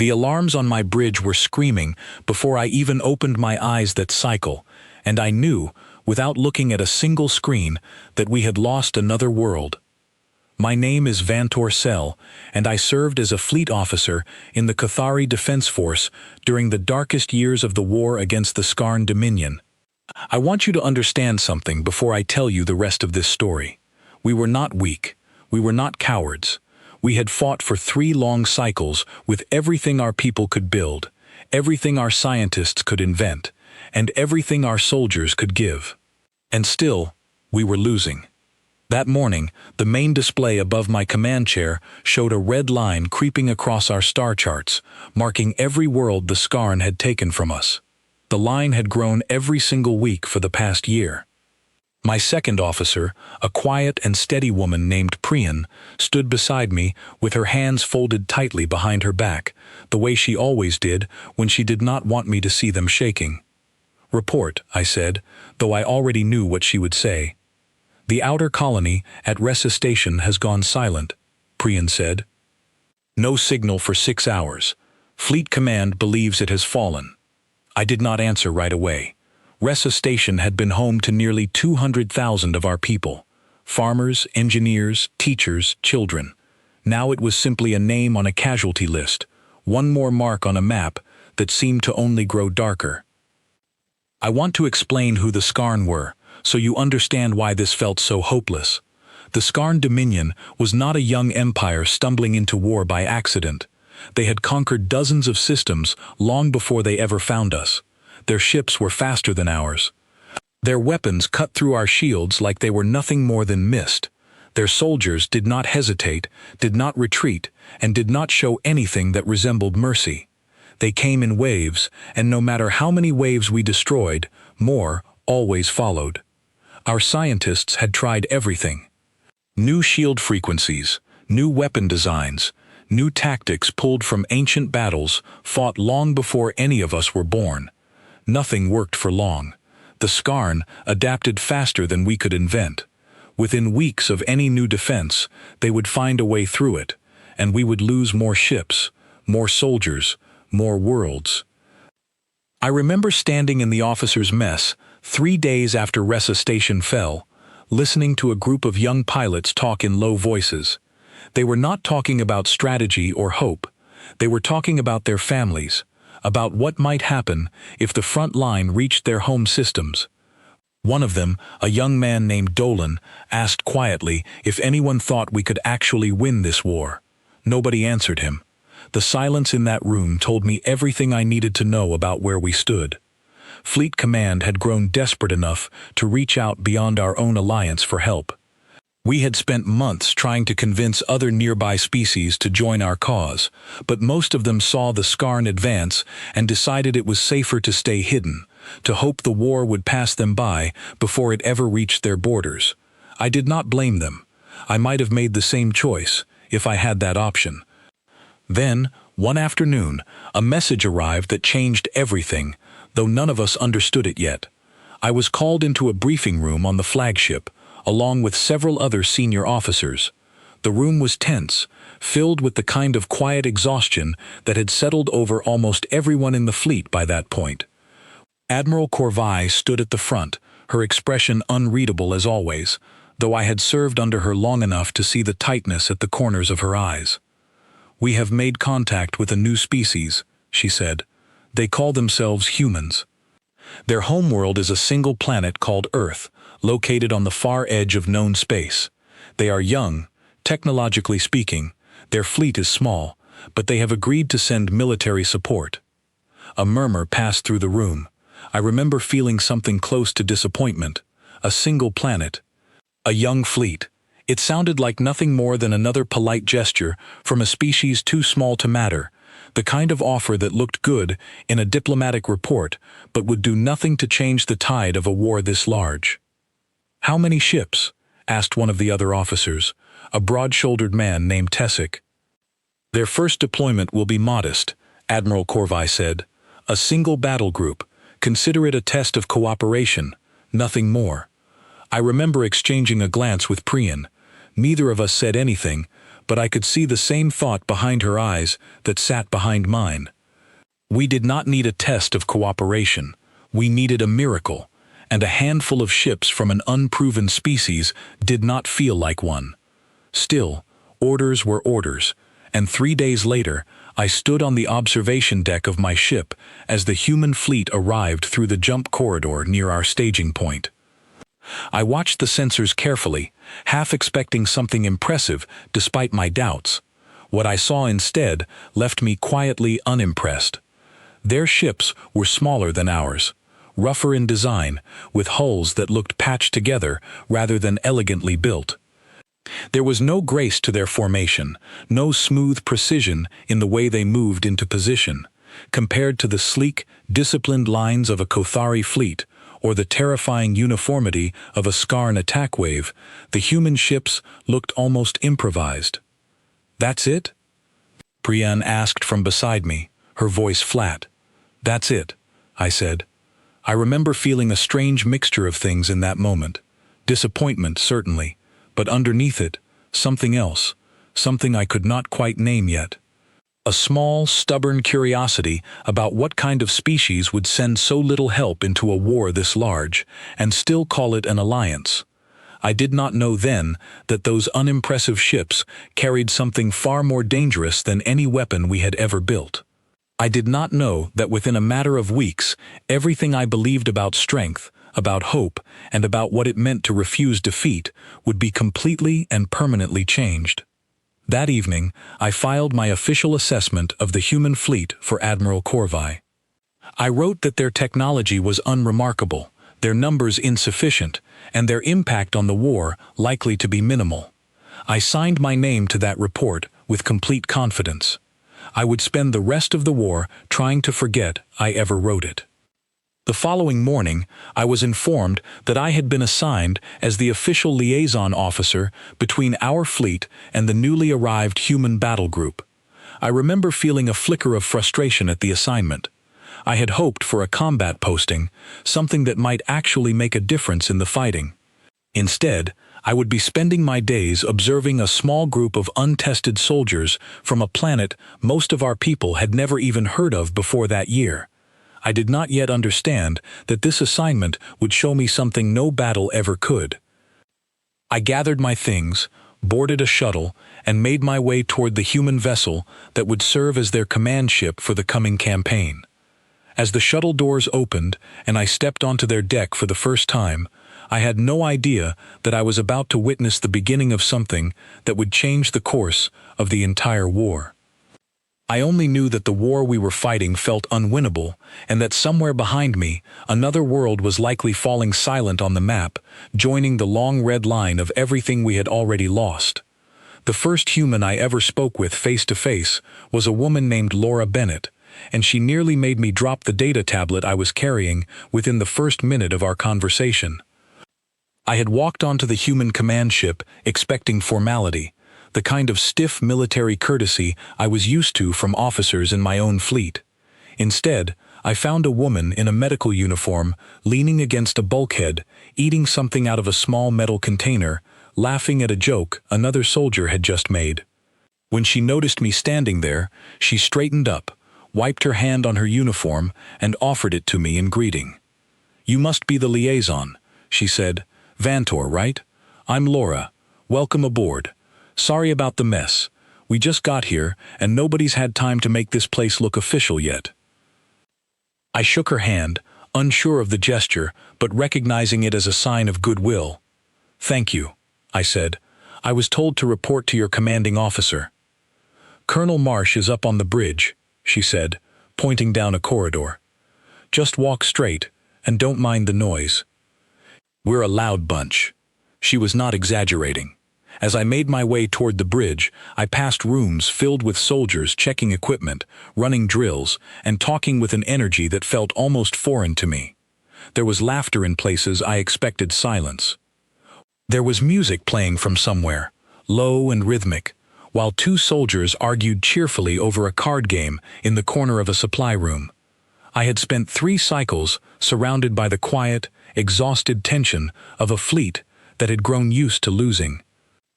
The alarms on my bridge were screaming before I even opened my eyes that cycle, and I knew, without looking at a single screen, that we had lost another world. My name is Vantor Cell, and I served as a fleet officer in the Cathari Defense Force during the darkest years of the war against the Skarn Dominion. I want you to understand something before I tell you the rest of this story. We were not weak. We were not cowards. We had fought for 3 long cycles with everything our people could build, everything our scientists could invent, and everything our soldiers could give. And still, we were losing. That morning, the main display above my command chair showed a red line creeping across our star charts, marking every world the Skarn had taken from us. The line had grown every single week for the past year. My second officer, a quiet and steady woman named Priyan, stood beside me with her hands folded tightly behind her back, the way she always did when she did not want me to see them shaking. "Report," I said, though I already knew what she would say. "The outer colony at Ressa Station has gone silent," Priyan said. "No signal for 6 hours. Fleet Command believes it has fallen." I did not answer right away. Ressa Station had been home to nearly 200,000 of our people. Farmers, engineers, teachers, children. Now it was simply a name on a casualty list, one more mark on a map that seemed to only grow darker. I want to explain who the Skarn were, so you understand why this felt so hopeless. The Skarn Dominion was not a young empire stumbling into war by accident. They had conquered dozens of systems long before they ever found us. Their ships were faster than ours. Their weapons cut through our shields like they were nothing more than mist. Their soldiers did not hesitate, did not retreat, and did not show anything that resembled mercy. They came in waves, and no matter how many waves we destroyed, more always followed. Our scientists had tried everything. New shield frequencies, new weapon designs, new tactics pulled from ancient battles fought long before any of us were born. Nothing worked for long. The Skarn adapted faster than we could invent. Within weeks of any new defense, they would find a way through it, and we would lose more ships, more soldiers, more worlds. I remember standing in the officers' mess 3 days after Ressa Station fell, listening to a group of young pilots talk in low voices. They were not talking about strategy or hope. They were talking about their families, about what might happen if the front line reached their home systems. One of them, a young man named Dolan, asked quietly if anyone thought we could actually win this war. Nobody answered him. The silence in that room told me everything I needed to know about where we stood. Fleet Command had grown desperate enough to reach out beyond our own alliance for help. We had spent months trying to convince other nearby species to join our cause, but most of them saw the Skarn advance and decided it was safer to stay hidden, to hope the war would pass them by before it ever reached their borders. I did not blame them. I might have made the same choice, if I had that option. Then, one afternoon, a message arrived that changed everything, though none of us understood it yet. I was called into a briefing room on the flagship, along with several other senior officers. The room was tense, filled with the kind of quiet exhaustion that had settled over almost everyone in the fleet by that point. Admiral Corvai stood at the front, her expression unreadable as always, though I had served under her long enough to see the tightness at the corners of her eyes. "We have made contact with a new species," she said. "They call themselves humans. Their homeworld is a single planet called Earth, located on the far edge of known space. They are young, technologically speaking. Their fleet is small, but they have agreed to send military support." A murmur passed through the room. I remember feeling something close to disappointment. A single planet. A young fleet. It sounded like nothing more than another polite gesture from a species too small to matter, the kind of offer that looked good in a diplomatic report, but would do nothing to change the tide of a war this large. "How many ships?" asked one of the other officers, a broad-shouldered man named Tessic. "Their first deployment will be modest," Admiral Corvai said. "A single battle group. Consider it a test of cooperation, nothing more." I remember exchanging a glance with Priyan. Neither of us said anything, but I could see the same thought behind her eyes that sat behind mine. We did not need a test of cooperation. We needed a miracle, and a handful of ships from an unproven species did not feel like one. Still, orders were orders, and 3 days later, I stood on the observation deck of my ship as the human fleet arrived through the jump corridor near our staging point. I watched the sensors carefully, half expecting something impressive despite my doubts. What I saw instead left me quietly unimpressed. Their ships were smaller than ours, rougher in design, with hulls that looked patched together rather than elegantly built. There was no grace to their formation, no smooth precision in the way they moved into position. Compared to the sleek, disciplined lines of a Kothari fleet, or the terrifying uniformity of a Skarn attack wave, the human ships looked almost improvised. "That's it?" Brienne asked from beside me, her voice flat. "That's it," I said. I remember feeling a strange mixture of things in that moment. Disappointment, certainly, but underneath it, something else, something I could not quite name yet. A small, stubborn curiosity about what kind of species would send so little help into a war this large, and still call it an alliance. I did not know then that those unimpressive ships carried something far more dangerous than any weapon we had ever built. I did not know that within a matter of weeks, everything I believed about strength, about hope, and about what it meant to refuse defeat would be completely and permanently changed. That evening, I filed my official assessment of the human fleet for Admiral Corvi. I wrote that their technology was unremarkable, their numbers insufficient, and their impact on the war likely to be minimal. I signed my name to that report with complete confidence. I would spend the rest of the war trying to forget I ever wrote it. The following morning, I was informed that I had been assigned as the official liaison officer between our fleet and the newly arrived human battle group. I remember feeling a flicker of frustration at the assignment. I had hoped for a combat posting, something that might actually make a difference in the fighting. Instead, I would be spending my days observing a small group of untested soldiers from a planet most of our people had never even heard of before that year. I did not yet understand that this assignment would show me something no battle ever could. I gathered my things, boarded a shuttle, and made my way toward the human vessel that would serve as their command ship for the coming campaign. As the shuttle doors opened and I stepped onto their deck for the first time, I had no idea that I was about to witness the beginning of something that would change the course of the entire war. I only knew that the war we were fighting felt unwinnable, and that somewhere behind me, another world was likely falling silent on the map, joining the long red line of everything we had already lost. The first human I ever spoke with face to face was a woman named Laura Bennett, and she nearly made me drop the data tablet I was carrying within the first minute of our conversation. I had walked onto the human command ship expecting formality, the kind of stiff military courtesy I was used to from officers in my own fleet. Instead, I found a woman in a medical uniform leaning against a bulkhead, eating something out of a small metal container, laughing at a joke another soldier had just made. When she noticed me standing there, she straightened up, wiped her hand on her uniform, and offered it to me in greeting. "You must be the liaison," she said. "Vantor, right? I'm Laura. Welcome aboard. Sorry about the mess. We just got here, and nobody's had time to make this place look official yet." I shook her hand, unsure of the gesture, but recognizing it as a sign of goodwill. "Thank you," I said. "I was told to report to your commanding officer." "Colonel Marsh is up on the bridge," she said, pointing down a corridor. "Just walk straight, and don't mind the noise." We're a loud bunch. She was not exaggerating. As I made my way toward the bridge, I passed rooms filled with soldiers checking equipment, running drills, and talking with an energy that felt almost foreign to me. There was laughter in places I expected silence. There was music playing from somewhere, low and rhythmic, while two soldiers argued cheerfully over a card game in the corner of a supply room. I had spent 3 cycles surrounded by the quiet, exhausted tension of a fleet that had grown used to losing.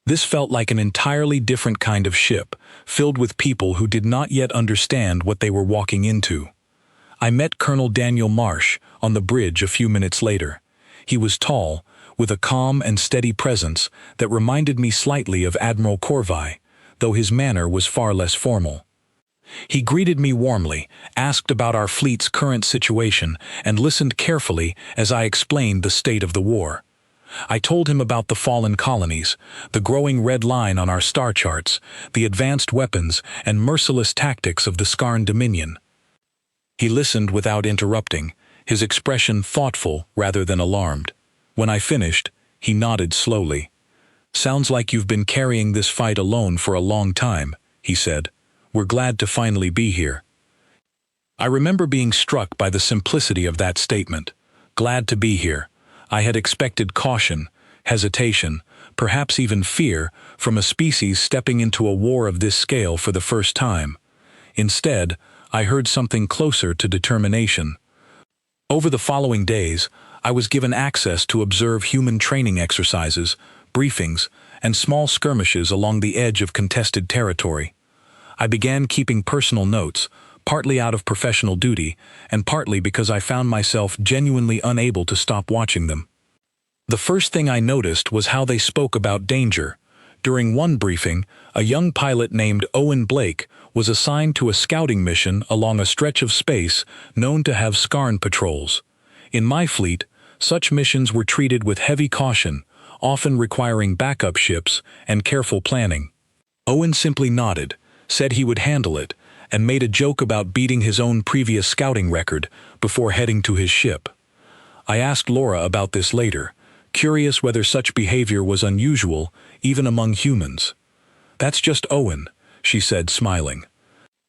This felt like an entirely different kind of ship, filled with people who did not yet understand what they were walking into. I met Colonel Daniel Marsh on the bridge a few minutes later. He was tall, with a calm and steady presence that reminded me slightly of Admiral Corvi, though his manner was far less formal. He greeted me warmly, asked about our fleet's current situation, and listened carefully as I explained the state of the war. I told him about the fallen colonies, the growing red line on our star charts, the advanced weapons and merciless tactics of the Skarn Dominion. He listened without interrupting, his expression thoughtful rather than alarmed. When I finished, he nodded slowly. "Sounds like you've been carrying this fight alone for a long time," he said. "We're glad to finally be here." I remember being struck by the simplicity of that statement. Glad to be here. I had expected caution, hesitation, perhaps even fear from a species stepping into a war of this scale for the first time. Instead, I heard something closer to determination. Over the following days, I was given access to observe human training exercises, briefings, and small skirmishes along the edge of contested territory. I began keeping personal notes, partly out of professional duty, and partly because I found myself genuinely unable to stop watching them. The first thing I noticed was how they spoke about danger. During one briefing, a young pilot named Owen Blake was assigned to a scouting mission along a stretch of space known to have Skarn patrols. In my fleet, such missions were treated with heavy caution, often requiring backup ships and careful planning. Owen simply nodded, said he would handle it, and made a joke about beating his own previous scouting record before heading to his ship. I asked Laura about this later, curious whether such behavior was unusual even among humans. "That's just Owen," she said, smiling.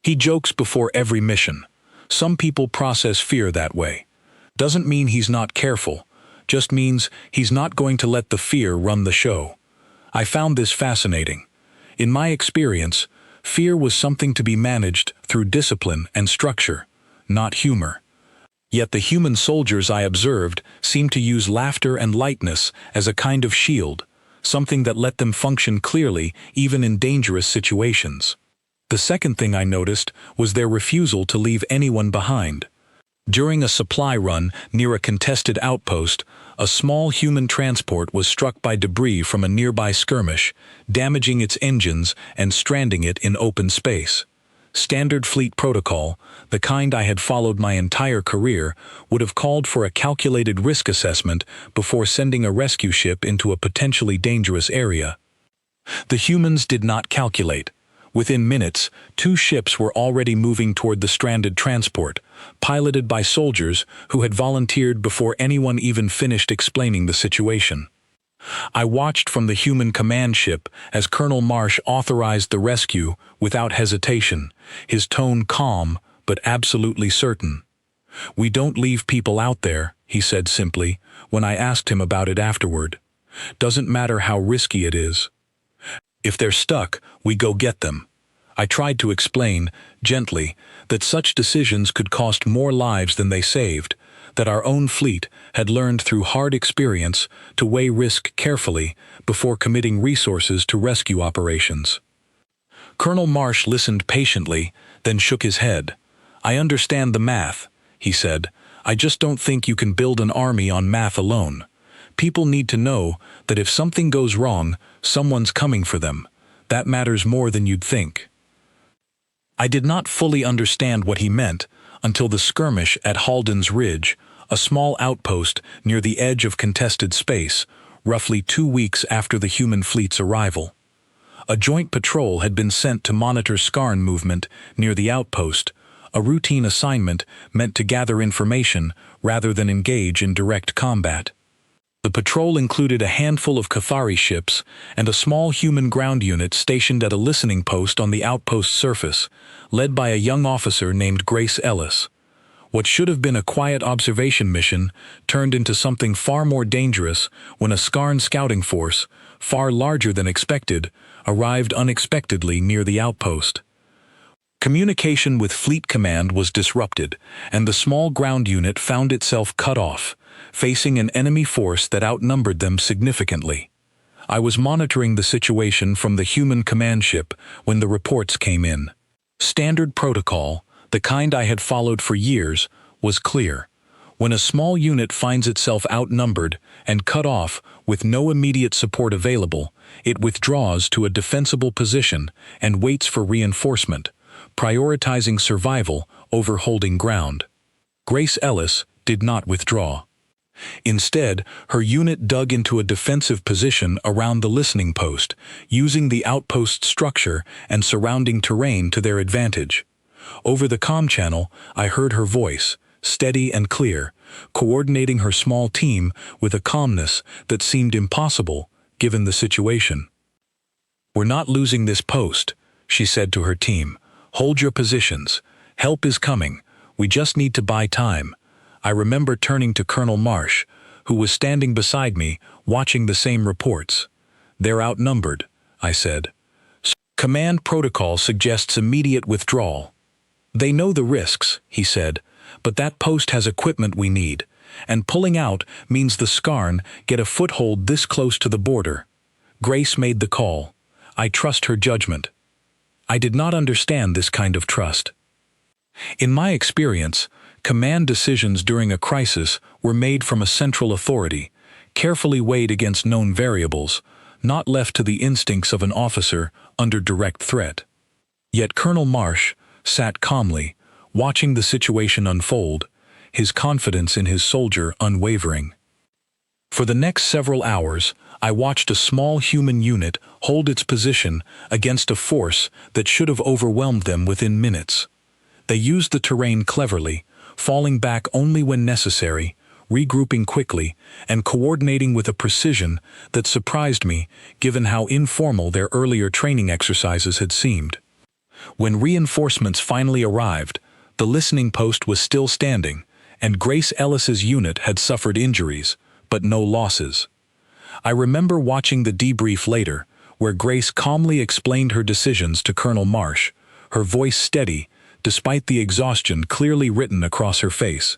"He jokes before every mission. Some people process fear that way. Doesn't mean he's not careful, just means he's not going to let the fear run the show." I found this fascinating. In my experience, fear was something to be managed through discipline and structure, not humor. Yet the human soldiers I observed seemed to use laughter and lightness as a kind of shield, something that let them function clearly even in dangerous situations. The second thing I noticed was their refusal to leave anyone behind. During a supply run near a contested outpost, a small human transport was struck by debris from a nearby skirmish, damaging its engines and stranding it in open space. Standard fleet protocol, the kind I had followed my entire career, would have called for a calculated risk assessment before sending a rescue ship into a potentially dangerous area. The humans did not calculate. Within minutes, 2 ships were already moving toward the stranded transport, piloted by soldiers who had volunteered before anyone even finished explaining the situation. I watched from the human command ship as Colonel Marsh authorized the rescue without hesitation, his tone calm but absolutely certain. "We don't leave people out there," he said simply, when I asked him about it afterward. "Doesn't matter how risky it is. If they're stuck, we go get them." I tried to explain, gently, that such decisions could cost more lives than they saved, that our own fleet had learned through hard experience to weigh risk carefully before committing resources to rescue operations. Colonel Marsh listened patiently, then shook his head. "I understand the math," he said. "I just don't think you can build an army on math alone. People need to know that if something goes wrong, someone's coming for them. That matters more than you'd think." I did not fully understand what he meant until the skirmish at Halden's Ridge, a small outpost near the edge of contested space, roughly 2 weeks after the human fleet's arrival. A joint patrol had been sent to monitor Skarn movement near the outpost, a routine assignment meant to gather information rather than engage in direct combat. The patrol included a handful of Cathari ships and a small human ground unit stationed at a listening post on the outpost surface, led by a young officer named Grace Ellis. What should have been a quiet observation mission turned into something far more dangerous when a Skarn scouting force, far larger than expected, arrived unexpectedly near the outpost. Communication with Fleet Command was disrupted, and the small ground unit found itself cut off, facing an enemy force that outnumbered them significantly. I was monitoring the situation from the human command ship when the reports came in. Standard protocol, the kind I had followed for years, was clear. When a small unit finds itself outnumbered and cut off with no immediate support available, it withdraws to a defensible position and waits for reinforcement, prioritizing survival over holding ground. Grace Ellis did not withdraw. Instead, her unit dug into a defensive position around the listening post, using the outpost structure and surrounding terrain to their advantage. Over the comm channel, I heard her voice, steady and clear, coordinating her small team with a calmness that seemed impossible given the situation. "We're not losing this post," she said to her team. "Hold your positions. Help is coming. We just need to buy time." I remember turning to Colonel Marsh, who was standing beside me, watching the same reports. "They're outnumbered," I said. "Command protocol suggests immediate withdrawal." "They know the risks," he said, "but that post has equipment we need, and pulling out means the Skarn get a foothold this close to the border." Grace made the call. I trust her judgment. I did not understand this kind of trust. In my experience, command decisions during a crisis were made from a central authority, carefully weighed against known variables, not left to the instincts of an officer under direct threat. Yet Colonel Marsh sat calmly, watching the situation unfold, his confidence in his soldier unwavering. For the next several hours, I watched a small human unit hold its position against a force that should have overwhelmed them within minutes. They used the terrain cleverly, falling back only when necessary, regrouping quickly, and coordinating with a precision that surprised me given how informal their earlier training exercises had seemed. When reinforcements finally arrived, the listening post was still standing, and Grace Ellis's unit had suffered injuries, but no losses. I remember watching the debrief later, where Grace calmly explained her decisions to Colonel Marsh, her voice steady, despite the exhaustion clearly written across her face.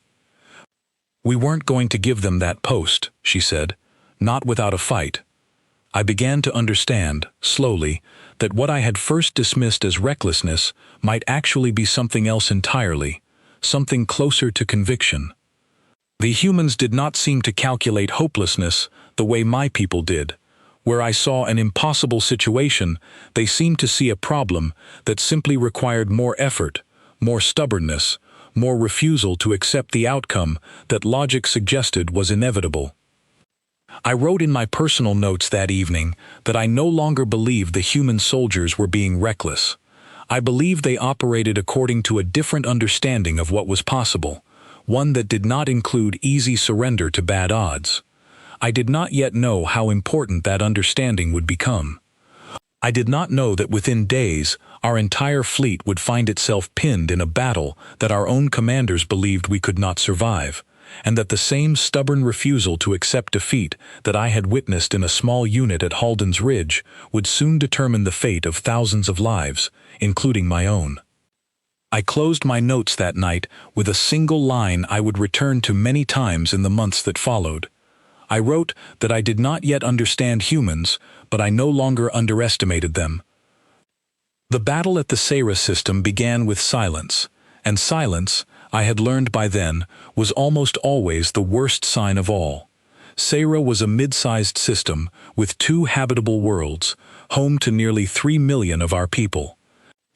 "We weren't going to give them that post," she said, "not without a fight." I began to understand, slowly, that what I had first dismissed as recklessness might actually be something else entirely, something closer to conviction. The humans did not seem to calculate hopelessness the way my people did. Where I saw an impossible situation, they seemed to see a problem that simply required more effort, more stubbornness, more refusal to accept the outcome that logic suggested was inevitable. I wrote in my personal notes that evening that I no longer believed the human soldiers were being reckless. I believed they operated according to a different understanding of what was possible, one that did not include easy surrender to bad odds. I did not yet know how important that understanding would become. I did not know that within days, our entire fleet would find itself pinned in a battle that our own commanders believed we could not survive, and that the same stubborn refusal to accept defeat that I had witnessed in a small unit at Halden's Ridge would soon determine the fate of thousands of lives, including my own. I closed my notes that night with a single line I would return to many times in the months that followed. I wrote that I did not yet understand humans, but I no longer underestimated them. The battle at the Sarra system began with silence, and silence, I had learned by then, was almost always the worst sign of all. Sarra was a mid-sized system with 2 habitable worlds, home to nearly 3 million of our people.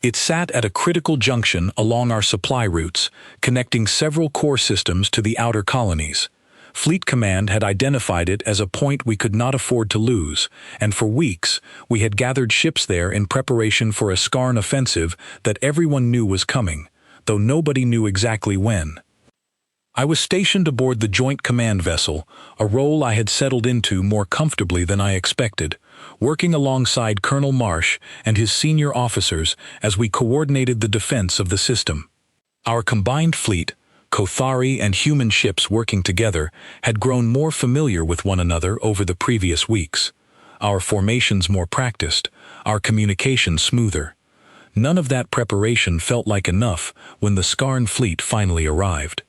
It sat at a critical junction along our supply routes, connecting several core systems to the outer colonies. Fleet Command had identified it as a point we could not afford to lose, and for weeks we had gathered ships there in preparation for a Skarn offensive that everyone knew was coming, though nobody knew exactly when. I was stationed aboard the Joint Command vessel, a role I had settled into more comfortably than I expected, working alongside Colonel Marsh and his senior officers as we coordinated the defense of the system. Our combined fleet, Kothari and human ships working together, had grown more familiar with one another over the previous weeks. Our formations more practiced, our communication smoother. None of that preparation felt like enough when the Skarn fleet finally arrived.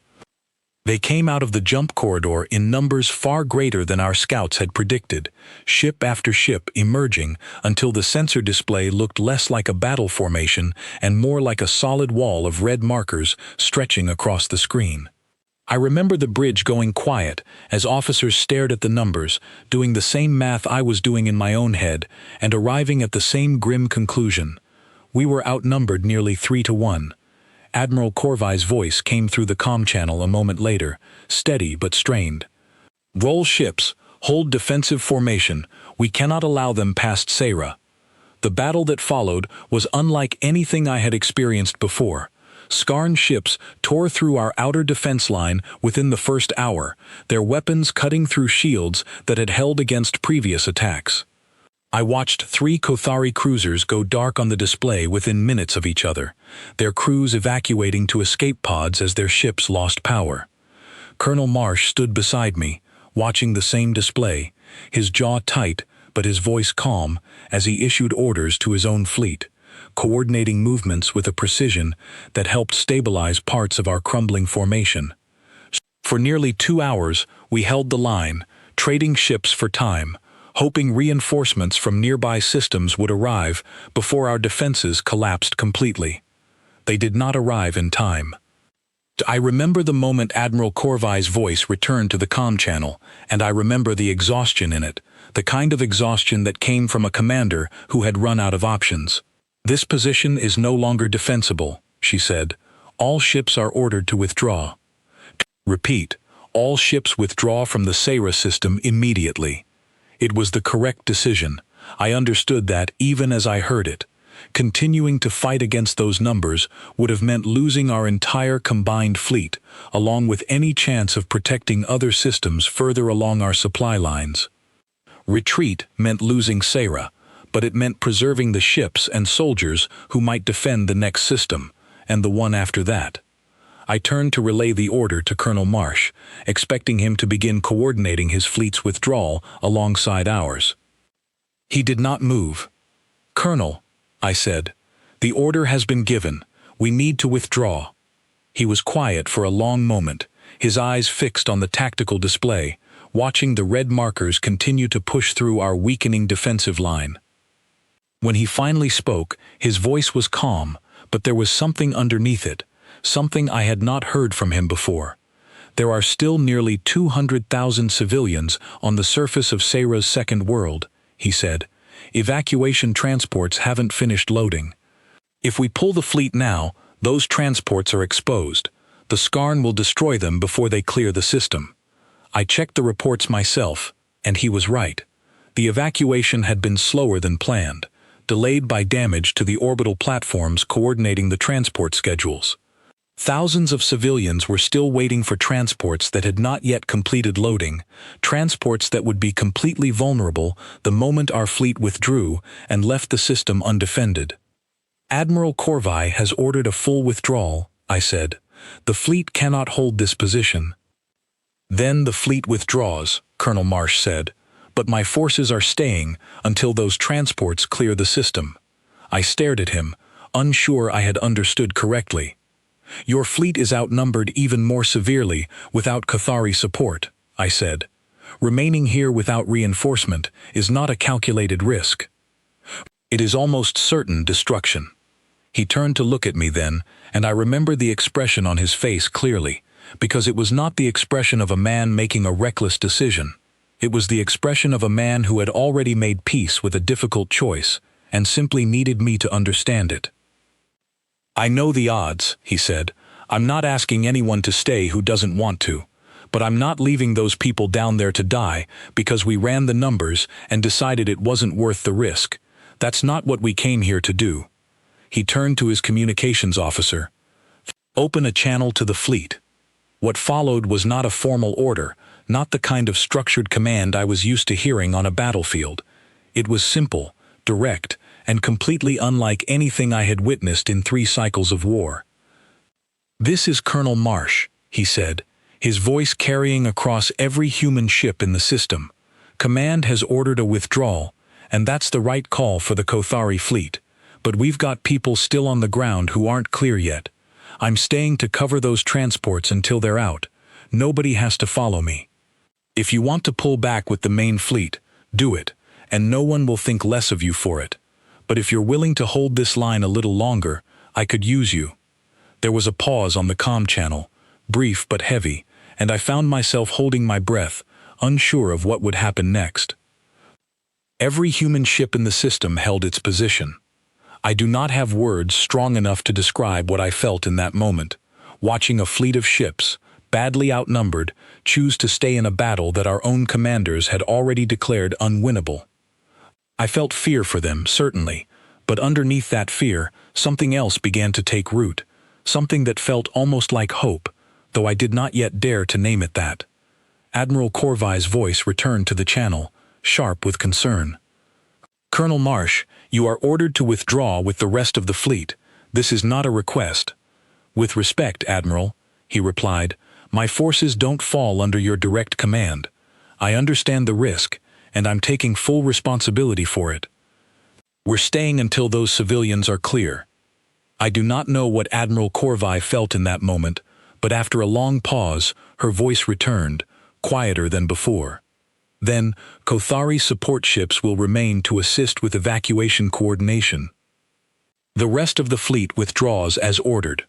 They came out of the jump corridor in numbers far greater than our scouts had predicted, ship after ship emerging until the sensor display looked less like a battle formation and more like a solid wall of red markers stretching across the screen. I remember the bridge going quiet as officers stared at the numbers, doing the same math I was doing in my own head, and arriving at the same grim conclusion. We were outnumbered nearly 3-1. Admiral Corvai's voice came through the comm channel a moment later, steady but strained. "Roll ships, hold defensive formation. We cannot allow them past Sarra." The battle that followed was unlike anything I had experienced before. Skarn ships tore through our outer defense line within the first hour, their weapons cutting through shields that had held against previous attacks. I watched 3 Kothari cruisers go dark on the display within minutes of each other, their crews evacuating to escape pods as their ships lost power. Colonel Marsh stood beside me, watching the same display, his jaw tight but his voice calm as he issued orders to his own fleet, coordinating movements with a precision that helped stabilize parts of our crumbling formation. For nearly 2 hours, we held the line, trading ships for time, hoping reinforcements from nearby systems would arrive before our defenses collapsed completely. They did not arrive in time. I remember the moment Admiral Corvai's voice returned to the comm channel, and I remember the exhaustion in it, the kind of exhaustion that came from a commander who had run out of options. "This position is no longer defensible," she said. "All ships are ordered to withdraw." Repeat, all ships withdraw from the Sarra system immediately. It was the correct decision. I understood that even as I heard it. Continuing to fight against those numbers would have meant losing our entire combined fleet, along with any chance of protecting other systems further along our supply lines. Retreat meant losing Sarra, but it meant preserving the ships and soldiers who might defend the next system, and the one after that. I turned to relay the order to Colonel Marsh, expecting him to begin coordinating his fleet's withdrawal alongside ours. He did not move. "Colonel," I said, "the order has been given. We need to withdraw." He was quiet for a long moment, his eyes fixed on the tactical display, watching the red markers continue to push through our weakening defensive line. When he finally spoke, his voice was calm, but there was something underneath it, something I had not heard from him before. "There are still nearly 200,000 civilians on the surface of Sarra's second world," he said. "Evacuation transports haven't finished loading. If we pull the fleet now, those transports are exposed. The Skarn will destroy them before they clear the system." I checked the reports myself, and he was right. The evacuation had been slower than planned, delayed by damage to the orbital platforms coordinating the transport schedules. Thousands of civilians were still waiting for transports that had not yet completed loading, transports that would be completely vulnerable the moment our fleet withdrew and left the system undefended. "Admiral Corvai has ordered a full withdrawal," I said. "The fleet cannot hold this position." "Then the fleet withdraws," Colonel Marsh said, "but my forces are staying until those transports clear the system." I stared at him, unsure I had understood correctly. "Your fleet is outnumbered even more severely without Kothari support," I said. "Remaining here without reinforcement is not a calculated risk. It is almost certain destruction." He turned to look at me then, and I remember the expression on his face clearly, because it was not the expression of a man making a reckless decision. It was the expression of a man who had already made peace with a difficult choice and simply needed me to understand it. "I know the odds," he said. "I'm not asking anyone to stay who doesn't want to. But I'm not leaving those people down there to die because we ran the numbers and decided it wasn't worth the risk. That's not what we came here to do." He turned to his communications officer. "Open a channel to the fleet." What followed was not a formal order, not the kind of structured command I was used to hearing on a battlefield. It was simple, direct, and completely unlike anything I had witnessed in 3 cycles of war. "This is Colonel Marsh," he said, his voice carrying across every human ship in the system. "Command has ordered a withdrawal, and that's the right call for the Kothari fleet. But we've got people still on the ground who aren't clear yet. I'm staying to cover those transports until they're out. Nobody has to follow me. If you want to pull back with the main fleet, do it, and no one will think less of you for it. But if you're willing to hold this line a little longer, I could use you." There was a pause on the comm channel, brief but heavy, and I found myself holding my breath, unsure of what would happen next. Every human ship in the system held its position. I do not have words strong enough to describe what I felt in that moment, watching a fleet of ships, badly outnumbered, choose to stay in a battle that our own commanders had already declared unwinnable. I felt fear for them, certainly, but underneath that fear, something else began to take root, something that felt almost like hope, though I did not yet dare to name it that. Admiral Corvai's voice returned to the channel, sharp with concern. "Colonel Marsh, you are ordered to withdraw with the rest of the fleet. This is not a request." "With respect, Admiral," he replied, "my forces don't fall under your direct command. I understand the risk, and I'm taking full responsibility for it. We're staying until those civilians are clear." I do not know what Admiral Corvai felt in that moment, but after a long pause, her voice returned, quieter than before. "Then, Kothari support ships will remain to assist with evacuation coordination. The rest of the fleet withdraws as ordered.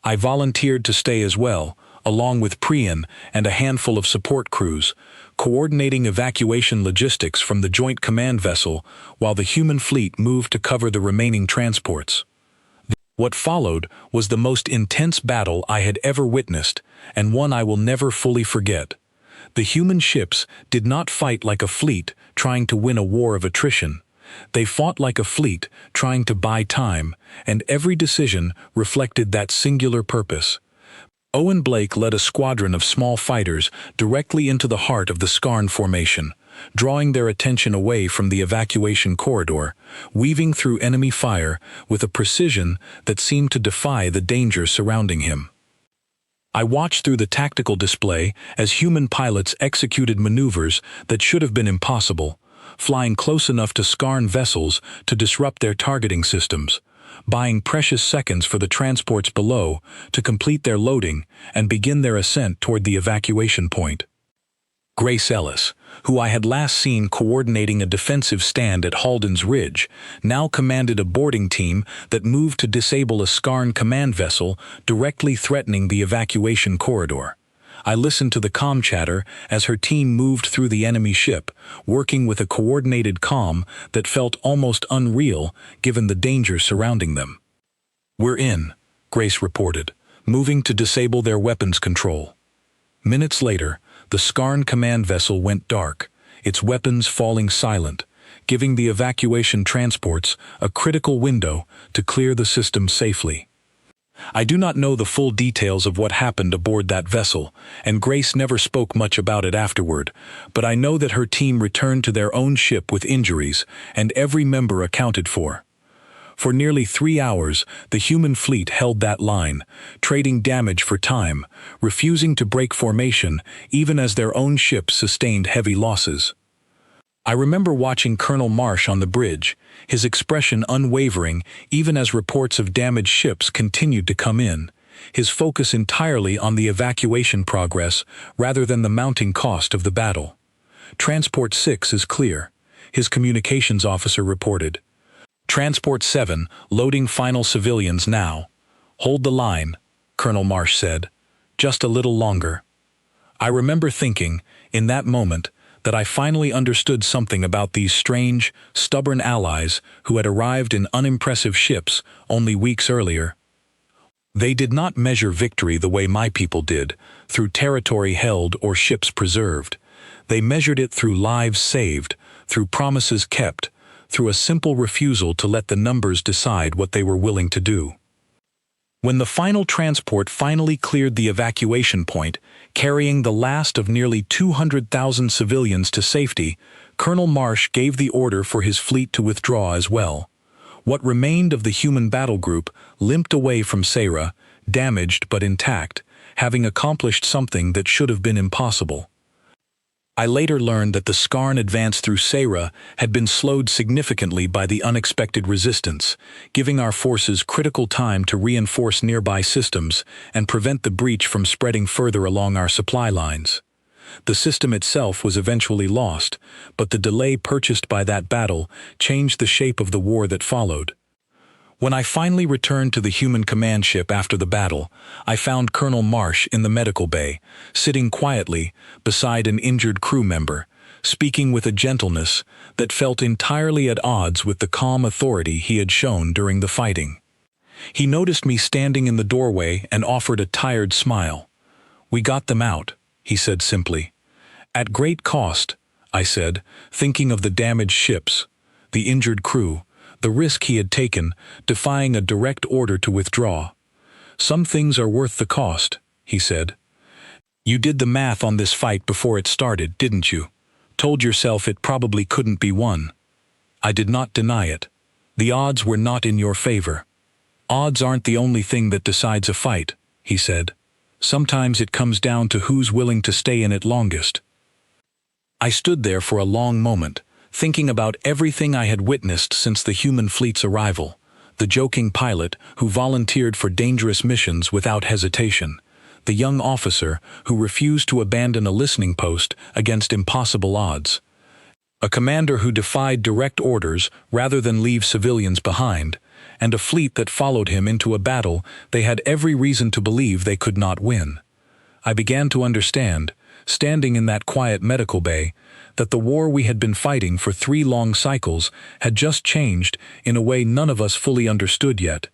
I volunteered to stay as well, along with Priyan and a handful of support crews, coordinating evacuation logistics from the joint command vessel while the human fleet moved to cover the remaining transports. What followed was the most intense battle I had ever witnessed, and one I will never fully forget. The human ships did not fight like a fleet trying to win a war of attrition. They fought like a fleet trying to buy time, and every decision reflected that singular purpose. Owen Blake led a squadron of small fighters directly into the heart of the Skarn formation, drawing their attention away from the evacuation corridor, weaving through enemy fire with a precision that seemed to defy the danger surrounding him. I watched through the tactical display as human pilots executed maneuvers that should have been impossible, flying close enough to Skarn vessels to disrupt their targeting systems, buying precious seconds for the transports below to complete their loading and begin their ascent toward the evacuation point. Grace Ellis, who I had last seen coordinating a defensive stand at Halden's Ridge, now commanded a boarding team that moved to disable a Skarn command vessel directly threatening the evacuation corridor. I listened to the comm chatter as her team moved through the enemy ship, working with a coordinated comm that felt almost unreal given the danger surrounding them. "We're in," Grace reported, moving to disable their weapons control. Minutes later, the Skarn command vessel went dark, its weapons falling silent, giving the evacuation transports a critical window to clear the system safely. I do not know the full details of what happened aboard that vessel, and Grace never spoke much about it afterward, but I know that her team returned to their own ship with injuries, and every member accounted for. For nearly 3 hours, the human fleet held that line, trading damage for time, refusing to break formation even as their own ships sustained heavy losses. I remember watching Colonel Marsh on the bridge, his expression unwavering even as reports of damaged ships continued to come in, his focus entirely on the evacuation progress rather than the mounting cost of the battle. "Transport 6 is clear," his communications officer reported. "Transport 7, loading final civilians now." "Hold the line," Colonel Marsh said. "Just a little longer." I remember thinking, in that moment, that I finally understood something about these strange, stubborn allies who had arrived in unimpressive ships only weeks earlier. They did not measure victory the way my people did, through territory held or ships preserved. They measured it through lives saved, through promises kept, through a simple refusal to let the numbers decide what they were willing to do. When the final transport finally cleared the evacuation point, carrying the last of nearly 200,000 civilians to safety, Colonel Marsh gave the order for his fleet to withdraw as well. What remained of the human battle group limped away from Sarra, damaged but intact, having accomplished something that should have been impossible. I later learned that the Skarn advance through Sarra had been slowed significantly by the unexpected resistance, giving our forces critical time to reinforce nearby systems and prevent the breach from spreading further along our supply lines. The system itself was eventually lost, but the delay purchased by that battle changed the shape of the war that followed. When I finally returned to the human command ship after the battle, I found Colonel Marsh in the medical bay, sitting quietly beside an injured crew member, speaking with a gentleness that felt entirely at odds with the calm authority he had shown during the fighting. He noticed me standing in the doorway and offered a tired smile. "We got them out," he said simply. "At great cost," I said, thinking of the damaged ships, the injured crew, the risk he had taken, defying a direct order to withdraw. "Some things are worth the cost," he said. "You did the math on this fight before it started, didn't you? Told yourself it probably couldn't be won." I did not deny it. "The odds were not in your favor." "Odds aren't the only thing that decides a fight," he said. "Sometimes it comes down to who's willing to stay in it longest." I stood there for a long moment, thinking about everything I had witnessed since the human fleet's arrival. The joking pilot who volunteered for dangerous missions without hesitation. The young officer who refused to abandon a listening post against impossible odds. A commander who defied direct orders rather than leave civilians behind, and a fleet that followed him into a battle they had every reason to believe they could not win. I began to understand, standing in that quiet medical bay, that the war we had been fighting for 3 long cycles had just changed in a way none of us fully understood yet.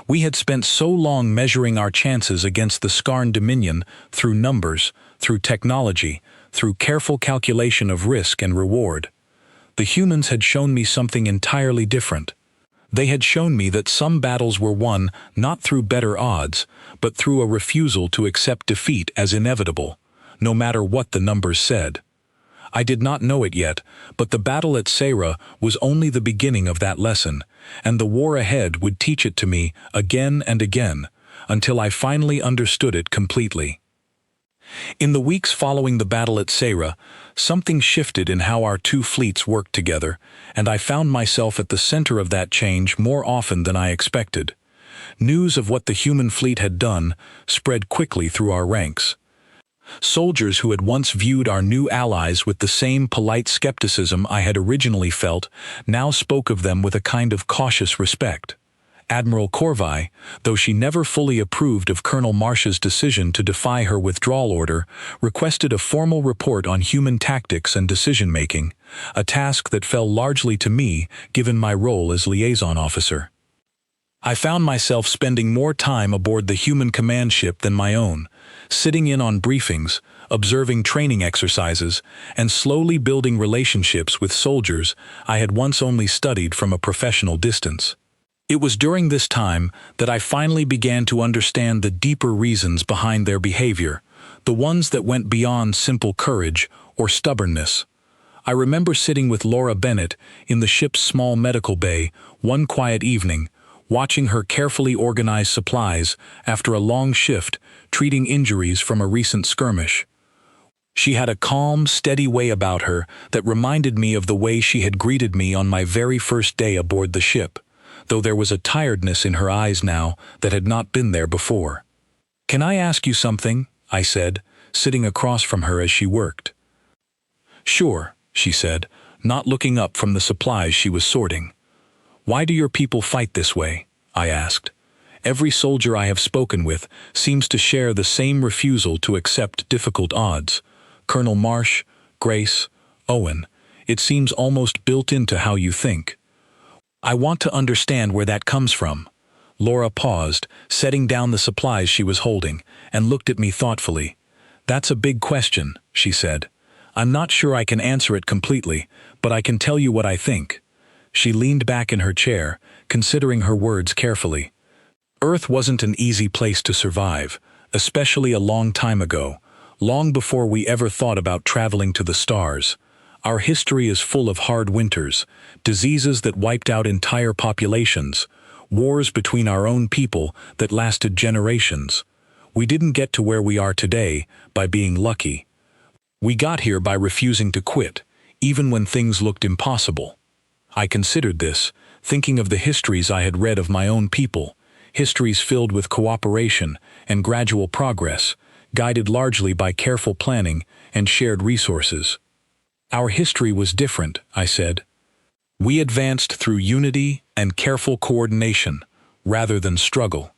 We had spent so long measuring our chances against the Skarn Dominion through numbers, through technology, through careful calculation of risk and reward. The humans had shown me something entirely different. They had shown me that some battles were won not through better odds, but through a refusal to accept defeat as inevitable, no matter what the numbers said. I did not know it yet, but the battle at Sarra was only the beginning of that lesson, and the war ahead would teach it to me again and again, until I finally understood it completely. In the weeks following the battle at Sarra, something shifted in how our 2 fleets worked together, and I found myself at the center of that change more often than I expected. News of what the human fleet had done spread quickly through our ranks. Soldiers who had once viewed our new allies with the same polite skepticism I had originally felt now spoke of them with a kind of cautious respect. Admiral Corvi, though she never fully approved of Colonel Marsh's decision to defy her withdrawal order, requested a formal report on human tactics and decision-making, a task that fell largely to me given my role as liaison officer. I found myself spending more time aboard the human command ship than my own, sitting in on briefings, observing training exercises, and slowly building relationships with soldiers I had once only studied from a professional distance. It was during this time that I finally began to understand the deeper reasons behind their behavior, the ones that went beyond simple courage or stubbornness. I remember sitting with Laura Bennett in the ship's small medical bay one quiet evening, watching her carefully organize supplies after a long shift, treating injuries from a recent skirmish. She had a calm, steady way about her that reminded me of the way she had greeted me on my very first day aboard the ship, though there was a tiredness in her eyes now that had not been there before. "Can I ask you something?" I said, sitting across from her as she worked. "Sure," she said, not looking up from the supplies she was sorting. "Why do your people fight this way?" I asked. "Every soldier I have spoken with seems to share the same refusal to accept difficult odds. Colonel Marsh, Grace, Owen, it seems almost built into how you think." "I want to understand where that comes from." Laura paused, setting down the supplies she was holding, and looked at me thoughtfully. "That's a big question," she said. "I'm not sure I can answer it completely, but I can tell you what I think." She leaned back in her chair, considering her words carefully. "Earth wasn't an easy place to survive, especially a long time ago, long before we ever thought about traveling to the stars. Our history is full of hard winters, diseases that wiped out entire populations, wars between our own people that lasted generations. We didn't get to where we are today by being lucky. We got here by refusing to quit, even when things looked impossible. I considered this, thinking of the histories I had read of my own people, histories filled with cooperation and gradual progress, guided largely by careful planning and shared resources. Our history was different, I said. We advanced through unity and careful coordination, rather than struggle.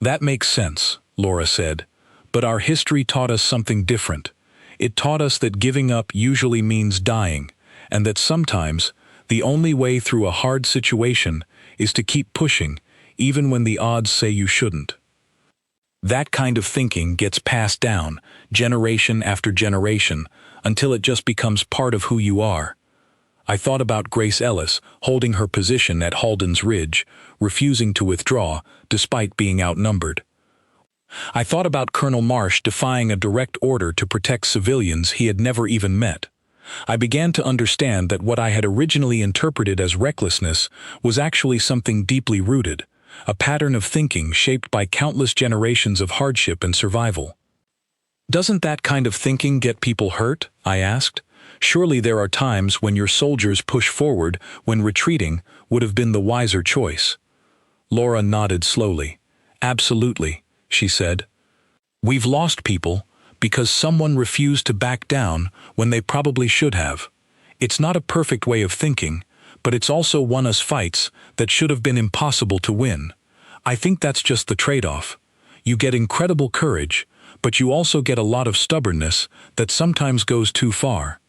That makes sense, Laura said, but our history taught us something different. It taught us that giving up usually means dying, and that sometimes the only way through a hard situation is to keep pushing, even when the odds say you shouldn't. That kind of thinking gets passed down, generation after generation, until it just becomes part of who you are. I thought about Grace Ellis holding her position at Halden's Ridge, refusing to withdraw despite being outnumbered. I thought about Colonel Marsh defying a direct order to protect civilians he had never even met. I began to understand that what I had originally interpreted as recklessness was actually something deeply rooted, a pattern of thinking shaped by countless generations of hardship and survival. Doesn't that kind of thinking get people hurt? I asked. Surely there are times when your soldiers push forward when retreating would have been the wiser choice. Laura nodded slowly. Absolutely, she said. We've lost people because someone refused to back down when they probably should have. It's not a perfect way of thinking, but it's also won us fights that should have been impossible to win. I think that's just the trade-off. You get incredible courage, but you also get a lot of stubbornness that sometimes goes too far.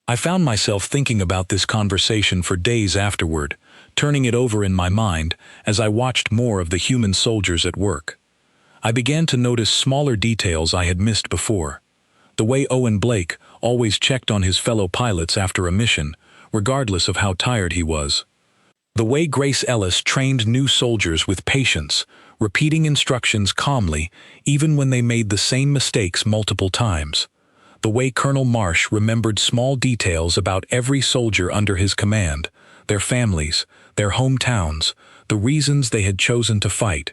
I found myself thinking about this conversation for days afterward, turning it over in my mind as I watched more of the human soldiers at work. I began to notice smaller details I had missed before. The way Owen Blake always checked on his fellow pilots after a mission, regardless of how tired he was. The way Grace Ellis trained new soldiers with patience, repeating instructions calmly even when they made the same mistakes multiple times. The way Colonel Marsh remembered small details about every soldier under his command, their families, their hometowns, the reasons they had chosen to fight.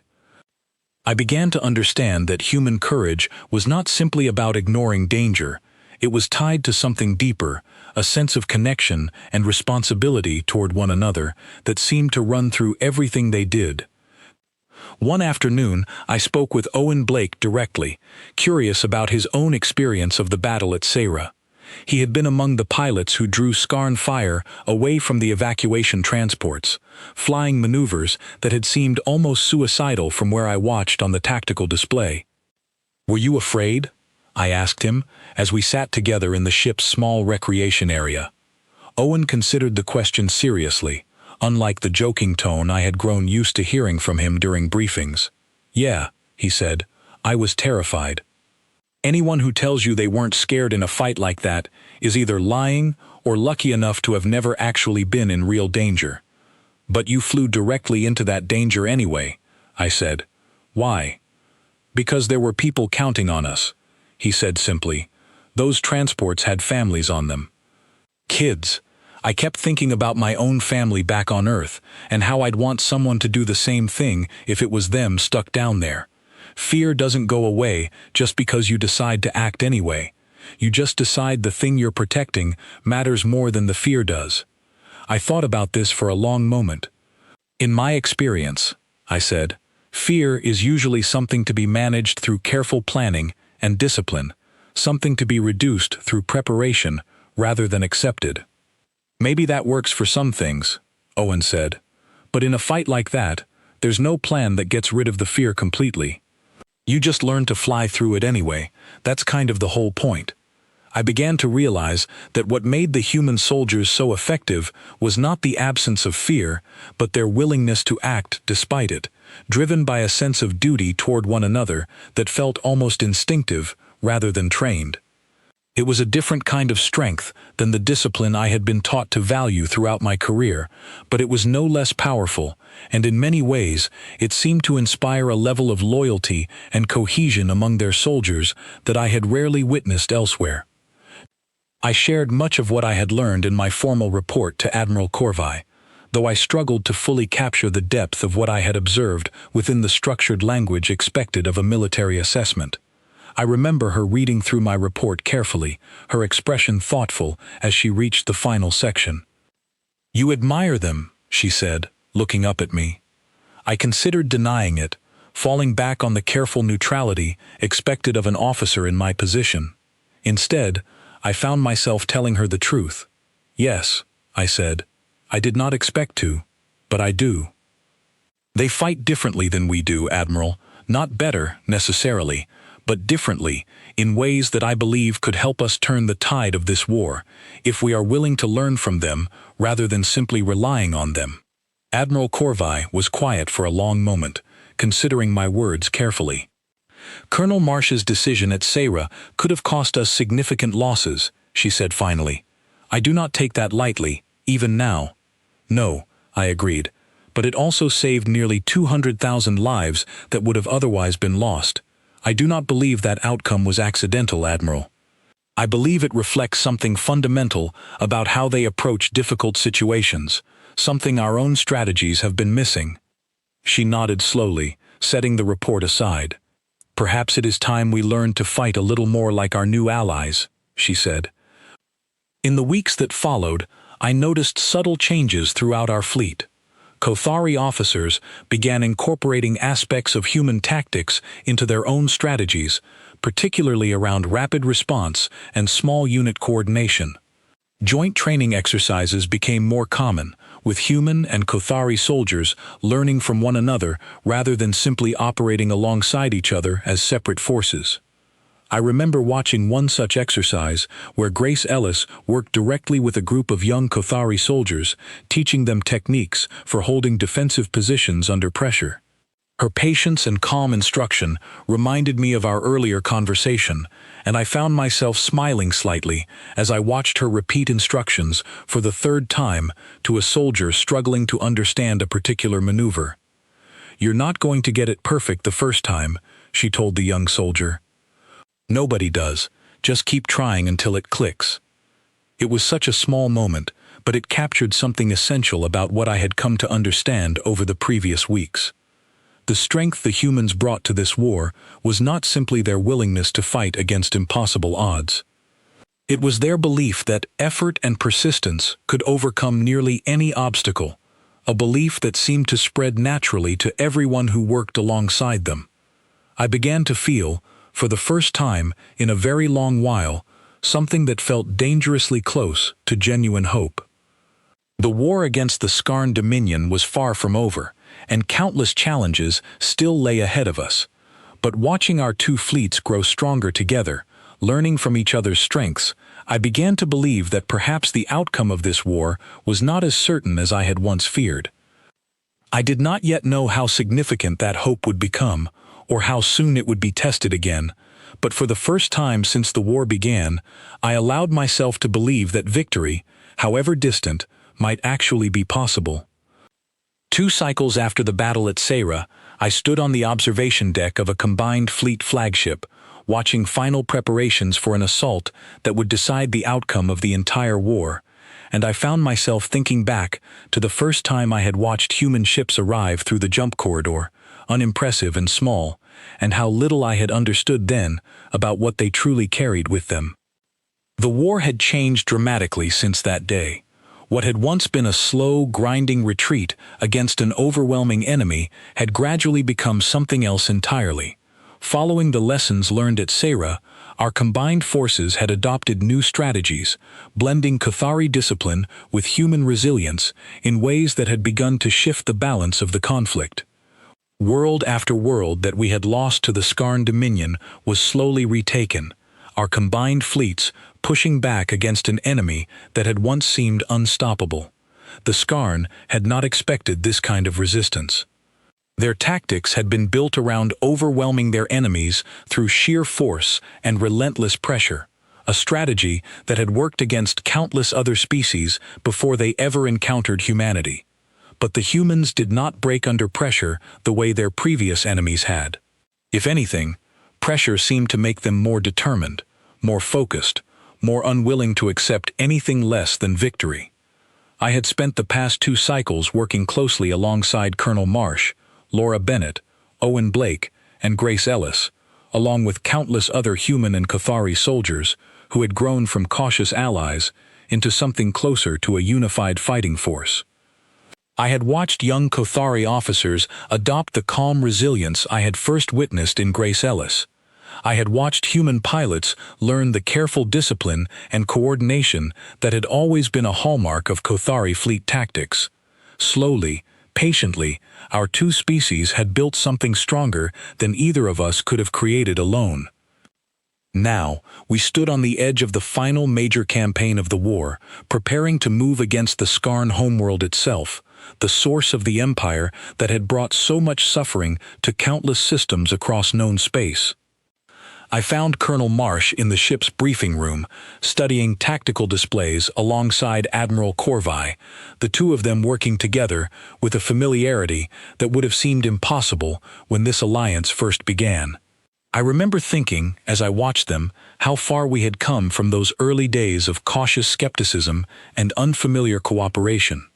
I began to understand that human courage was not simply about ignoring danger. It was tied to something deeper, a sense of connection and responsibility toward one another that seemed to run through everything they did. One afternoon, I spoke with Owen Blake directly, curious about his own experience of the battle at Sarra. He had been among the pilots who drew Scarn fire away from the evacuation transports, flying maneuvers that had seemed almost suicidal from where I watched on the tactical display. "Were you afraid?" I asked him, as we sat together in the ship's small recreation area. Owen considered the question seriously, unlike the joking tone I had grown used to hearing from him during briefings. "Yeah," he said, "I was terrified. Anyone who tells you they weren't scared in a fight like that is either lying or lucky enough to have never actually been in real danger. But you flew directly into that danger anyway," I said. "Why?" "Because there were people counting on us," he said simply. "Those transports had families on them. Kids. I kept thinking about my own family back on Earth and how I'd want someone to do the same thing if it was them stuck down there. Fear doesn't go away just because you decide to act anyway. You just decide the thing you're protecting matters more than the fear does." I thought about this for a long moment. "In my experience," I said, "fear is usually something to be managed through careful planning and discipline, something to be reduced through preparation rather than accepted." "Maybe that works for some things," Owen said, "but in a fight like that, there's no plan that gets rid of the fear completely. You just learn to fly through it anyway. That's kind of the whole point." I began to realize that what made the human soldiers so effective was not the absence of fear, but their willingness to act despite it, driven by a sense of duty toward one another that felt almost instinctive rather than trained. It was a different kind of strength than the discipline I had been taught to value throughout my career, but it was no less powerful, and in many ways it seemed to inspire a level of loyalty and cohesion among their soldiers that I had rarely witnessed elsewhere. I shared much of what I had learned in my formal report to Admiral Corvi, though I struggled to fully capture the depth of what I had observed within the structured language expected of a military assessment. I remember her reading through my report carefully, her expression thoughtful as she reached the final section. "You admire them," she said, looking up at me. I considered denying it, falling back on the careful neutrality expected of an officer in my position. Instead, I found myself telling her the truth. "Yes," I said. "I did not expect to, but I do." "They fight differently than we do, Admiral. Not better, necessarily, but differently, in ways that I believe could help us turn the tide of this war, if we are willing to learn from them rather than simply relying on them." Admiral Corvi was quiet for a long moment, considering my words carefully. "Colonel Marsh's decision at Sarra could have cost us significant losses," she said finally. "I do not take that lightly, even now." "No," I agreed, "but it also saved nearly 200,000 lives that would have otherwise been lost. I do not believe that outcome was accidental, Admiral. I believe it reflects something fundamental about how they approach difficult situations, something our own strategies have been missing." She nodded slowly, setting the report aside. "Perhaps it is time we learned to fight a little more like our new allies," she said. In the weeks that followed, I noticed subtle changes throughout our fleet. Kothari officers began incorporating aspects of human tactics into their own strategies, particularly around rapid response and small unit coordination. Joint training exercises became more common, with human and Kothari soldiers learning from one another rather than simply operating alongside each other as separate forces. I remember watching one such exercise where Grace Ellis worked directly with a group of young Kothari soldiers, teaching them techniques for holding defensive positions under pressure. Her patience and calm instruction reminded me of our earlier conversation, and I found myself smiling slightly as I watched her repeat instructions for the third time to a soldier struggling to understand a particular maneuver. "You're not going to get it perfect the first time," she told the young soldier. "Nobody does. Just keep trying until it clicks." It was such a small moment, but it captured something essential about what I had come to understand over the previous weeks. The strength the humans brought to this war was not simply their willingness to fight against impossible odds. It was their belief that effort and persistence could overcome nearly any obstacle, a belief that seemed to spread naturally to everyone who worked alongside them. I began to feel, for the first time in a very long while, something that felt dangerously close to genuine hope. The war against the Skarn Dominion was far from over, and countless challenges still lay ahead of us. But watching our two fleets grow stronger together, learning from each other's strengths, I began to believe that perhaps the outcome of this war was not as certain as I had once feared. I did not yet know how significant that hope would become, or how soon it would be tested again, but for the first time since the war began, I allowed myself to believe that victory, however distant, might actually be possible. 2 cycles after the battle at Sarra, I stood on the observation deck of a combined fleet flagship, watching final preparations for an assault that would decide the outcome of the entire war, and I found myself thinking back to the first time I had watched human ships arrive through the jump corridor, unimpressive and small, and how little I had understood then about what they truly carried with them. The war had changed dramatically since that day. What had once been a slow, grinding retreat against an overwhelming enemy had gradually become something else entirely. Following the lessons learned at Sarra, our combined forces had adopted new strategies, blending Kothari discipline with human resilience in ways that had begun to shift the balance of the conflict. World after world that we had lost to the Skarn Dominion was slowly retaken, our combined fleets pushing back against an enemy that had once seemed unstoppable. The Skarn had not expected this kind of resistance. Their tactics had been built around overwhelming their enemies through sheer force and relentless pressure, a strategy that had worked against countless other species before they ever encountered humanity. But the humans did not break under pressure the way their previous enemies had. If anything, pressure seemed to make them more determined, more focused, more unwilling to accept anything less than victory. I had spent the past 2 cycles working closely alongside Colonel Marsh, Laura Bennett, Owen Blake, and Grace Ellis, along with countless other human and Kothari soldiers who had grown from cautious allies into something closer to a unified fighting force. I had watched young Kothari officers adopt the calm resilience I had first witnessed in Grace Ellis. I had watched human pilots learn the careful discipline and coordination that had always been a hallmark of Kothari fleet tactics. Slowly, patiently, our two species had built something stronger than either of us could have created alone. Now, we stood on the edge of the final major campaign of the war, preparing to move against the Skarn homeworld itself, the source of the empire that had brought so much suffering to countless systems across known space. I found Colonel Marsh in the ship's briefing room, studying tactical displays alongside Admiral Corvi, the two of them working together with a familiarity that would have seemed impossible when this alliance first began. I remember thinking, as I watched them, how far we had come from those early days of cautious skepticism and unfamiliar cooperation.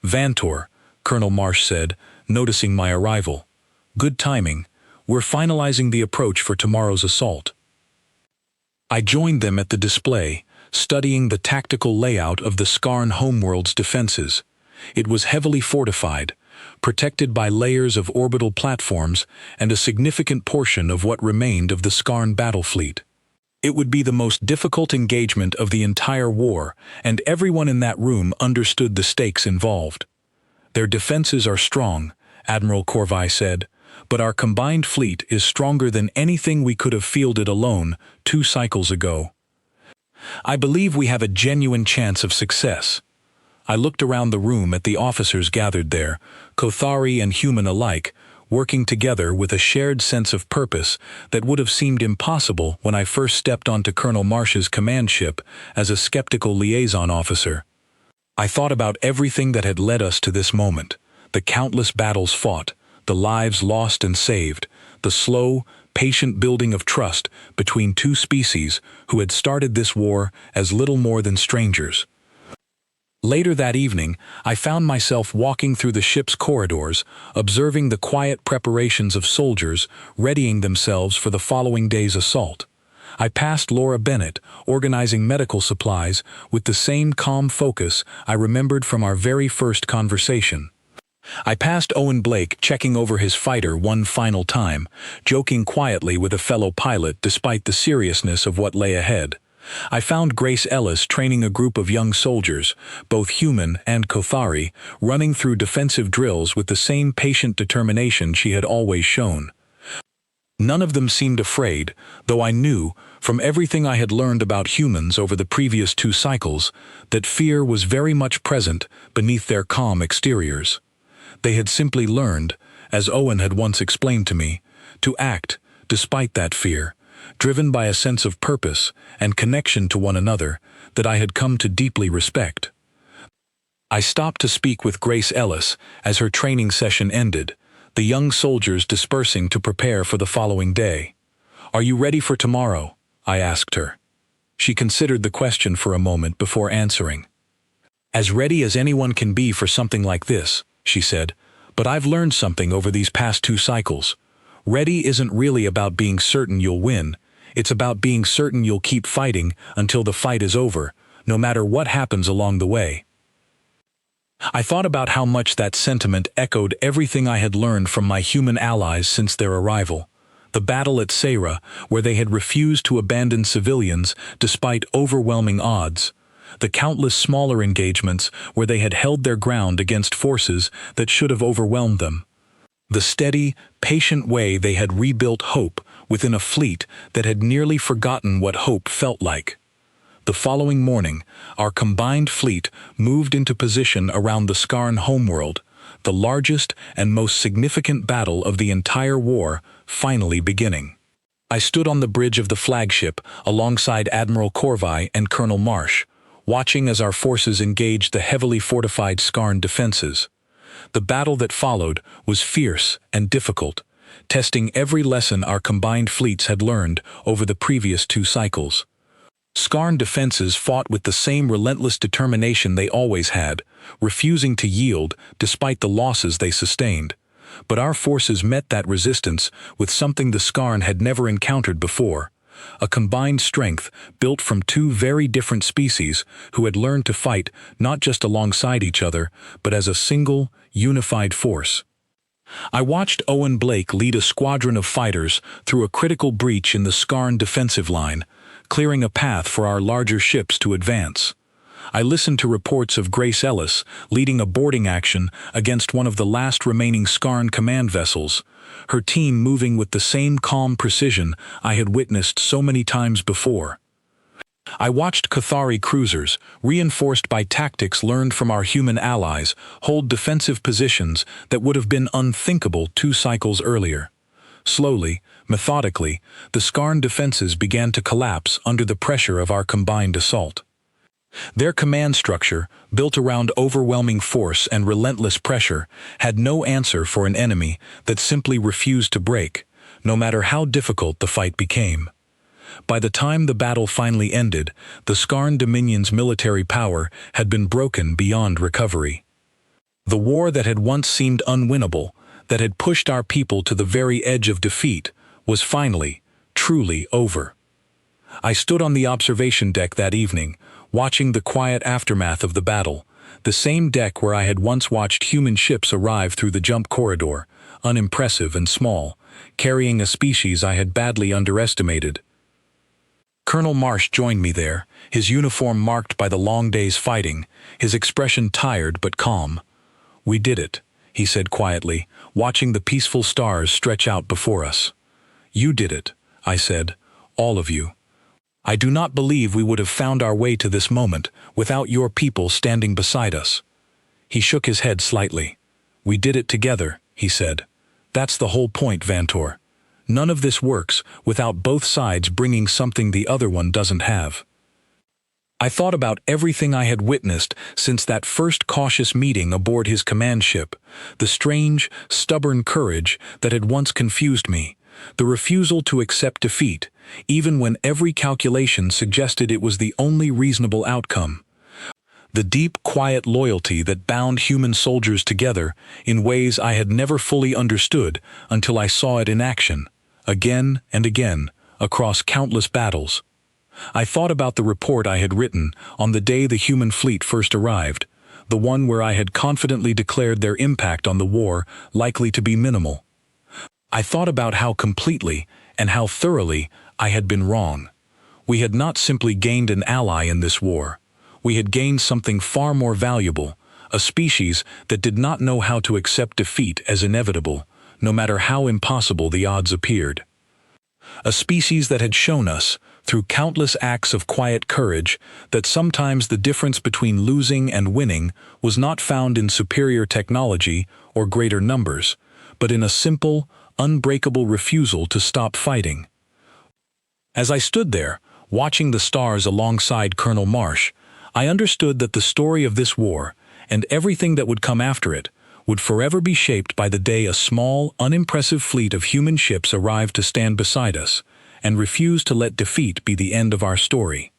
"Vantor," Colonel Marsh said, noticing my arrival. "Good timing. We're finalizing the approach for tomorrow's assault." I joined them at the display, studying the tactical layout of the Skarn homeworld's defenses. It was heavily fortified, protected by layers of orbital platforms and a significant portion of what remained of the Skarn battle fleet. It would be the most difficult engagement of the entire war, and everyone in that room understood the stakes involved. "Their defenses are strong," Admiral Corvi said, "but our combined fleet is stronger than anything we could have fielded alone 2 cycles ago. I believe we have a genuine chance of success." I looked around the room at the officers gathered there, Kothari and human alike, working together with a shared sense of purpose that would have seemed impossible when I first stepped onto Colonel Marsh's command ship as a skeptical liaison officer. I thought about everything that had led us to this moment, the countless battles fought, the lives lost and saved, the slow, patient building of trust between two species who had started this war as little more than strangers. Later that evening, I found myself walking through the ship's corridors, observing the quiet preparations of soldiers readying themselves for the following day's assault. I passed Laura Bennett, organizing medical supplies with the same calm focus I remembered from our very first conversation. I passed Owen Blake checking over his fighter one final time, joking quietly with a fellow pilot despite the seriousness of what lay ahead. I found Grace Ellis training a group of young soldiers, both human and Kothari, running through defensive drills with the same patient determination she had always shown. None of them seemed afraid, though I knew, from everything I had learned about humans over the previous 2 cycles, that fear was very much present beneath their calm exteriors. They had simply learned, as Owen had once explained to me, to act despite that fear, driven by a sense of purpose and connection to one another that I had come to deeply respect. I stopped to speak with Grace Ellis as her training session ended, the young soldiers dispersing to prepare for the following day. "Are you ready for tomorrow?" I asked her. She considered the question for a moment before answering. "As ready as anyone can be for something like this," she said, "but I've learned something over these past 2 cycles. Ready isn't really about being certain you'll win, it's about being certain you'll keep fighting until the fight is over, no matter what happens along the way." I thought about how much that sentiment echoed everything I had learned from my human allies since their arrival. The battle at Sarra, where they had refused to abandon civilians despite overwhelming odds. The countless smaller engagements where they had held their ground against forces that should have overwhelmed them. The steady, patient way they had rebuilt hope within a fleet that had nearly forgotten what hope felt like. The following morning, our combined fleet moved into position around the Skarn homeworld, the largest and most significant battle of the entire war finally beginning. I stood on the bridge of the flagship alongside Admiral Corvi and Colonel Marsh, watching as our forces engaged the heavily fortified Skarn defenses. The battle that followed was fierce and difficult, testing every lesson our combined fleets had learned over the previous 2 cycles. Skarn defenses fought with the same relentless determination they always had, refusing to yield despite the losses they sustained. but our forces met that resistance with something the Skarn had never encountered before, a combined strength built from two very different species who had learned to fight not just alongside each other, but as a single, unified force. I watched Owen Blake lead a squadron of fighters through a critical breach in the Skarn defensive line, clearing a path for our larger ships to advance. I listened to reports of Grace Ellis leading a boarding action against one of the last remaining Skarn command vessels, her team moving with the same calm precision I had witnessed so many times before. I watched Cathari cruisers, reinforced by tactics learned from our human allies, hold defensive positions that would have been unthinkable 2 cycles earlier. Slowly, methodically, the Skarn defenses began to collapse under the pressure of our combined assault. Their command structure, built around overwhelming force and relentless pressure, had no answer for an enemy that simply refused to break, no matter how difficult the fight became. By the time the battle finally ended, the Skarn Dominion's military power had been broken beyond recovery. The war that had once seemed unwinnable, that had pushed our people to the very edge of defeat, was finally, truly over. I stood on the observation deck that evening, watching the quiet aftermath of the battle, the same deck where I had once watched human ships arrive through the jump corridor, unimpressive and small, carrying a species I had badly underestimated. Colonel Marsh joined me there, his uniform marked by the long day's fighting, his expression tired but calm. "We did it," he said quietly, watching the peaceful stars stretch out before us. "You did it," I said, "all of you. I do not believe we would have found our way to this moment without your people standing beside us." He shook his head slightly. "We did it together," he said. "That's the whole point, Vantor. None of this works without both sides bringing something the other one doesn't have." I thought about everything I had witnessed since that first cautious meeting aboard his command ship, the strange, stubborn courage that had once confused me, the refusal to accept defeat, even when every calculation suggested it was the only reasonable outcome. The deep, quiet loyalty that bound human soldiers together in ways I had never fully understood until I saw it in action, again and again, across countless battles. I thought about the report I had written on the day the human fleet first arrived, the one where I had confidently declared their impact on the war likely to be minimal. I thought about how completely and how thoroughly I had been wrong. We had not simply gained an ally in this war. We had gained something far more valuable, a species that did not know how to accept defeat as inevitable, no matter how impossible the odds appeared. A species that had shown us, through countless acts of quiet courage, that sometimes the difference between losing and winning was not found in superior technology or greater numbers, but in a simple, unbreakable refusal to stop fighting. As I stood there, watching the stars alongside Colonel Marsh, I understood that the story of this war, and everything that would come after it, would forever be shaped by the day a small, unimpressive fleet of human ships arrived to stand beside us, and refused to let defeat be the end of our story.